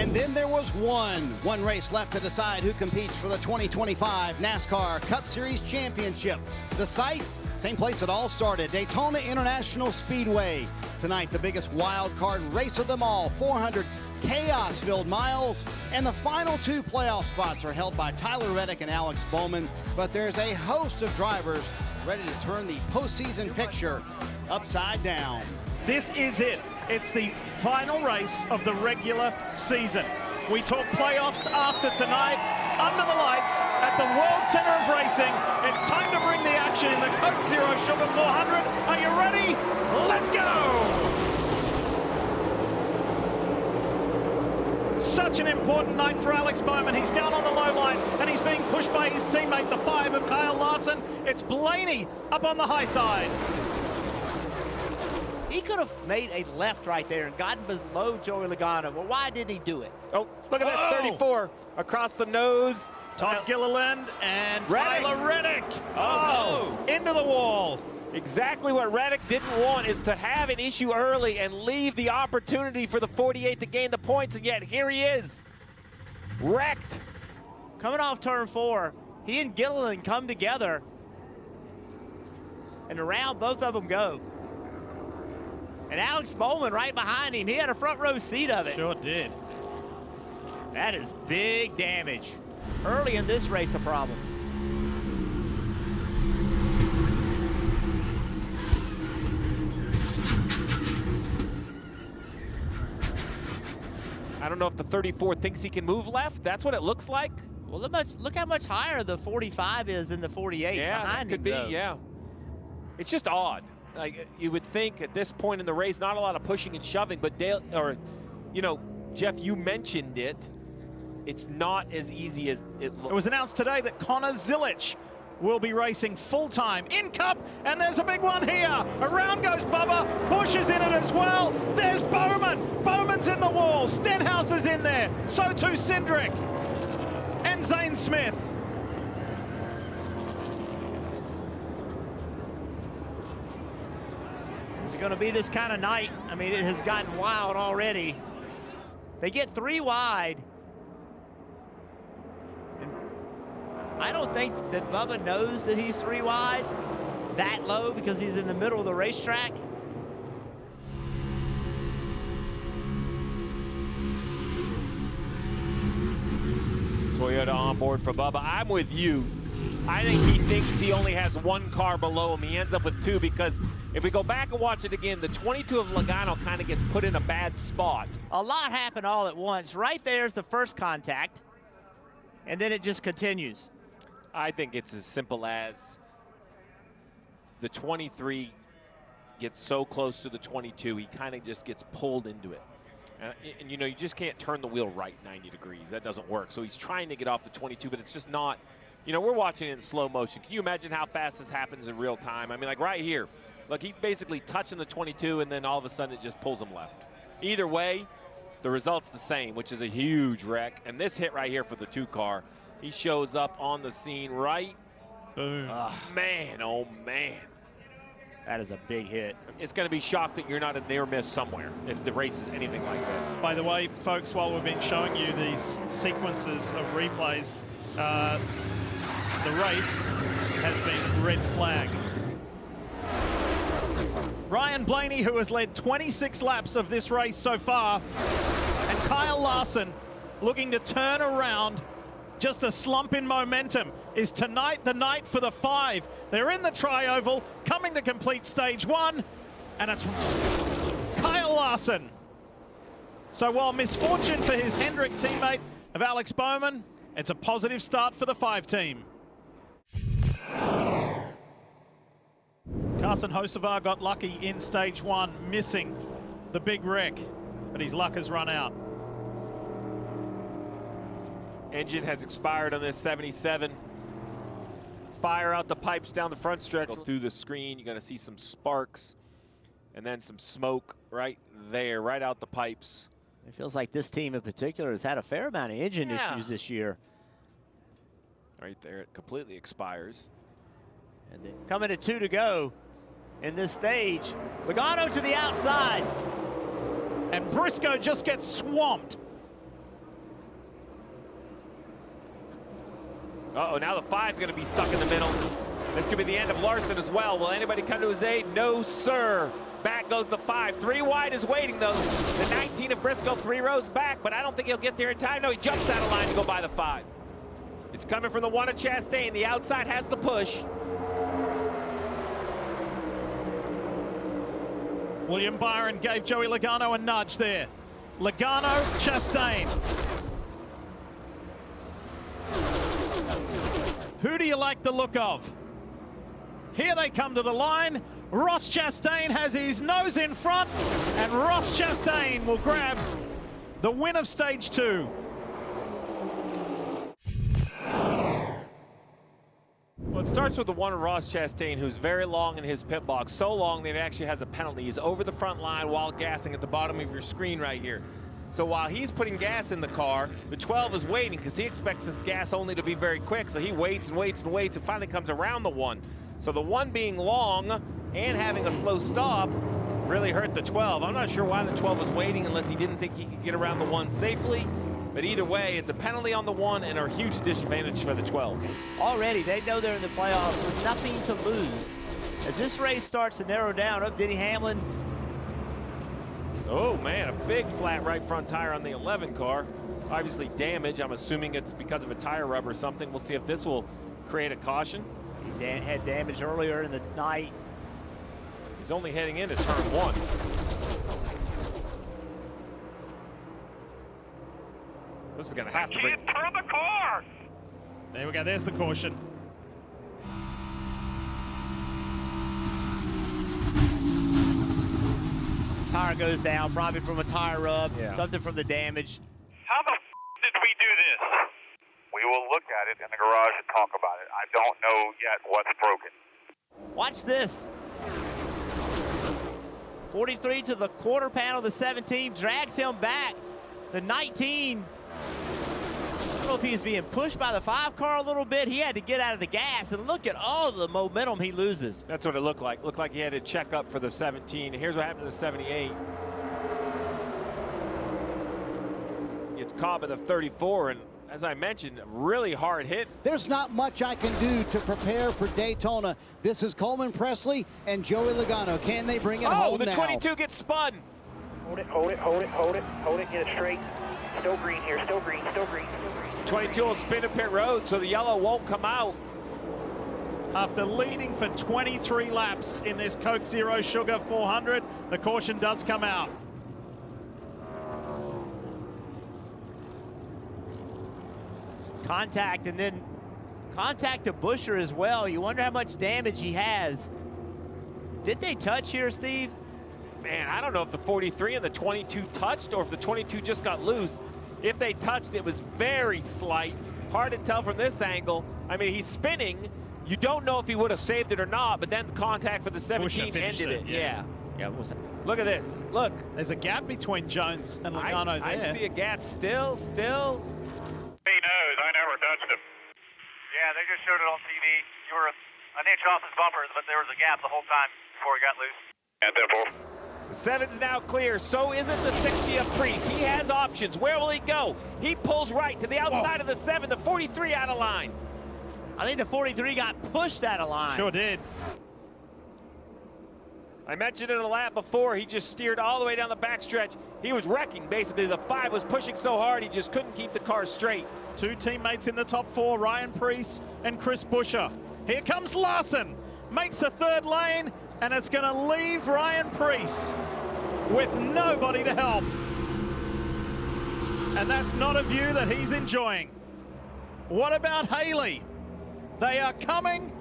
And then there was one race left to decide who competes for the 2025 NASCAR Cup Series Championship. The site, same place it all started, Daytona International Speedway. Tonight, the biggest wild card race of them all, 400 chaos-filled miles, and the final two playoff spots are held by Tyler Reddick and Alex Bowman. But there's a host of drivers ready to turn the postseason picture upside down. This is it. It's the final race of the regular season. We talk playoffs after tonight. Under the lights at the World Center of Racing, it's time to bring the action in the Coke Zero Sugar 400. Are you ready? Let's go! Such an important night for Alex Bowman. He's down on the low line, and he's being pushed by his teammate, the 5 of Kyle Larson. It's Blaney up on the high side. He could have made a left right there and gotten below Joey Logano. Well, why didn't he do it? Oh, look at that 34 across the nose. Todd Gilliland and Reddick. Tyler Reddick. Oh, into the wall. Exactly what Reddick didn't want is to have an issue early and leave the opportunity for the 48 to gain the points, and yet here he is, wrecked. Coming off turn 4, he and Gilliland come together, and around both of them go. And Alex Bowman right behind him. He had a front row seat of it. Sure did. That is big damage. Early in this race, a problem. I don't know if the 34 thinks he can move left. That's what it looks like. Well, look how much higher the 45 is than the 48 Yeah, behind that could be, though. yeah. It's just odd. Like, you would think at this point in the race, not a lot of pushing and shoving, but Jeff, you mentioned it. It's not as easy as it looks. It was announced today that Connor Zilic will be racing full-time in Cup, and there's a big one here. Around goes Bubba. Bush is in it as well. There's Bowman. Bowman's in the wall. Stenhouse is in there. So too Cindric. And Zane Smith. Is it going to be this kind of night? I mean, it has gotten wild already. They get 3 wide. And I don't think that Bubba knows that he's 3 wide that low because he's in the middle of the racetrack. Toyota on board for Bubba. I'm with you. I think he thinks he only has 1 car below him. He ends up with 2 because if we go back and watch it again, the 22 of Logano kind of gets put in a bad spot. A lot happened all at once. Right there's the first contact, and then it just continues. I think it's as simple as the 23 gets so close to the 22, he kind of just gets pulled into it. And you know, you just can't turn the wheel right 90 degrees. That doesn't work. So he's trying to get off the 22, but it's just not. You know, we're watching it in slow motion. Can you imagine how fast this happens in real time? I mean, like right here. Look, he's basically touching the 22, and then all of a sudden it just pulls him left. Either way, the result's the same, which is a huge wreck. And this hit right here for the 2 car, he shows up on the scene right. Boom. Man, oh, man. That is a big hit. It's going to be shocked that you're not a near miss somewhere if the race is anything like this. By the way, folks, while we've been showing you these sequences of replays, the race has been red flagged. Ryan Blaney, who has led 26 laps of this race so far, and Kyle Larson looking to turn around just a slump in momentum. Is tonight the night for the 5? They're in the tri-oval, coming to complete stage 1, and it's Kyle Larson. So while misfortune for his Hendrick teammate of Alex Bowman, it's a positive start for the 5 team. Carson Hocevar got lucky in stage 1, missing the big wreck, but his luck has run out. Engine has expired on this 77. Fire out the pipes down the front stretch. Go through the screen, you're going to see some sparks and then some smoke right there, right out the pipes. It feels like this team in particular has had a fair amount of engine issues this year. Right there, it completely expires. And then coming to 2 to go in this stage. Logano to the outside. And Briscoe just gets swamped. Uh-oh, now the 5's going to be stuck in the middle. This could be the end of Larson as well. Will anybody come to his aid? No, sir. Back goes the 5. 3 wide is waiting, though. The 19 of Briscoe 3 rows back, but I don't think he'll get there in time. No, he jumps out of line to go by the 5. It's coming from the 1 of Chastain. The outside has the push. William Byron gave Joey Logano a nudge there. Logano, Chastain. Who do you like the look of? Here they come to the line. Ross Chastain has his nose in front, and Ross Chastain will grab the win of stage 2. Well, it starts with the 1 of Ross Chastain, who's very long in his pit box. So long that it actually has a penalty. He's over the front line while gassing at the bottom of your screen right here. So while he's putting gas in the car, the 12 is waiting because he expects this gas only to be very quick. So he waits and waits and waits and finally comes around the 1. So the 1 being long and having a slow stop really hurt the 12. I'm not sure why the 12 was waiting unless he didn't think he could get around the 1 safely. But either way, it's a penalty on the 1 and a huge disadvantage for the 12. Already, they know they're in the playoffs with nothing to lose. As this race starts to narrow down, up Denny Hamlin. Oh, man, a big flat right front tire on the 11 car. Obviously damage. I'm assuming it's because of a tire rub or something. We'll see if this will create a caution. He had damage earlier in the night. He's only heading into turn 1. This is going to have to bring... Turn the car! There we go. There's the caution. Tire goes down, probably from a tire rub, Yeah. something from the damage. How the did we do this? We will look at it in the garage and talk about it. I don't know yet what's broken. Watch this. 43 to the quarter panel, the 17 drags him back. The 19, I don't know if he's being pushed by the 5 car a little bit. He had to get out of the gas, and look at all the momentum he loses. That's what it looked like. Looked like he had to check up for the 17. Here's what happened to the 78. Gets caught by the 34, and as I mentioned, a really hard hit. There's not much I can do to prepare for Daytona. This is Coleman Presley and Joey Logano. Can they bring it home the now? 22 gets spun. Hold it, hold it, hold it, hold it, hold it, get it straight. Still green here, still green, still green, still green. 22 will spin to pit road, so the yellow won't come out. After leading for 23 laps in this Coke Zero Sugar 400, the caution does come out. Contact, and then contact to Busher as well. You wonder how much damage he has. Did they touch here, Steve? Man, I don't know if the 43 and the 22 touched or if the 22 just got loose. If they touched, it was very slight. Hard to tell from this angle. I mean, he's spinning. You don't know if he would have saved it or not, but then the contact for the 17 ended it. Yeah. What was that? Look at this. Look. There's a gap between Jones and Logano there. I see a gap still. He knows. I never touched him. Yeah, they just showed it on TV. You were an inch off his bumper, but there was a gap the whole time before he got loose. And therefore. The 7's now clear. So isn't the 60 of Priest. He has options. Where will he go? He pulls right to the outside of the 7. The 43 out of line. I think the 43 got pushed out of line. Sure did. I mentioned it a lap before. He just steered all the way down the backstretch. He was wrecking, basically. The 5 was pushing so hard, he just couldn't keep the car straight. 2 teammates in the top 4, Ryan Preece and Chris Buescher. Here comes Larson. Makes the 3rd lane, and it's going to leave Ryan Preece with nobody to help. And that's not a view that he's enjoying. What about Haley? They are coming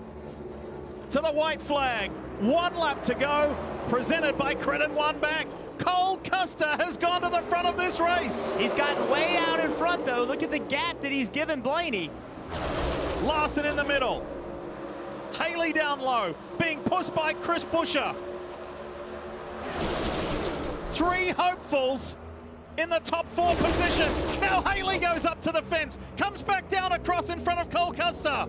to the white flag. 1 lap to go, presented by Credit One Bank. Cole Custer has gone to the front of this race. He's gotten way out in front, though. Look at the gap that he's given Blaney. Larson in the middle. Haley down low, being pushed by Chris Buescher. 3 hopefuls in the top 4 positions. Now Haley goes up to the fence, comes back down across in front of Cole Custer.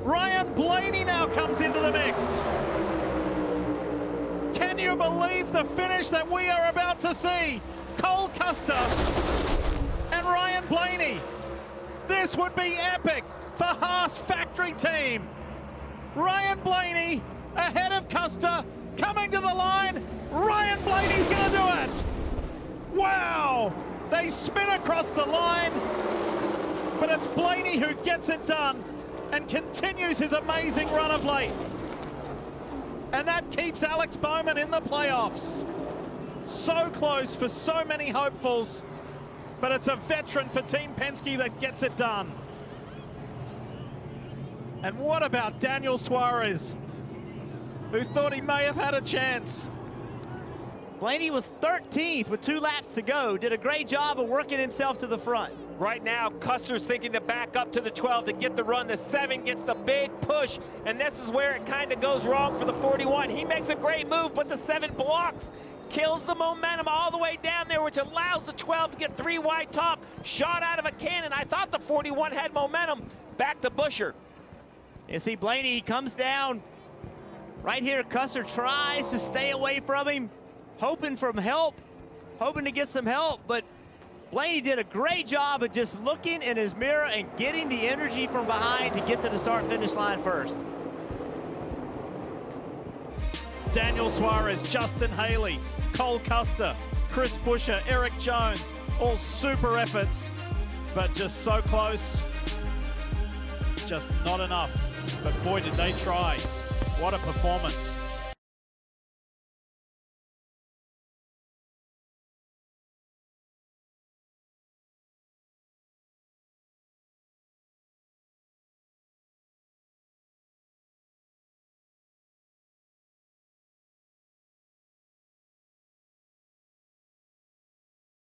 Ryan Blaney now comes into the mix. Can you believe the finish that we are about to see? Cole Custer and Ryan Blaney. This would be epic for Haas factory team. Ryan Blaney ahead of Custer, coming to the line. Ryan Blaney's going to do it. Wow! They spin across the line, but it's Blaney who gets it done and continues his amazing run of late. And that keeps Alex Bowman in the playoffs. So close for so many hopefuls, but it's a veteran for Team Penske that gets it done. And what about Daniel Suarez, who thought he may have had a chance? Blaney was 13th with 2 laps to go. Did a great job of working himself to the front. Right now, Custer's thinking to back up to the 12 to get the run. The 7 gets the big push, and this is where it kind of goes wrong for the 41. He makes a great move, but the 7 blocks, kills the momentum all the way down there, which allows the 12 to get 3 wide top. Shot out of a cannon. I thought the 41 had momentum. Back to Buescher. You see Blaney, he comes down. Right here, Custer tries to stay away from him, hoping to get some help, but Blaney did a great job of just looking in his mirror and getting the energy from behind to get to the start-finish line first. Daniel Suarez, Justin Haley, Cole Custer, Chris Buescher, Eric Jones, all super efforts, but just so close, just not enough. But boy, did they try. What a performance.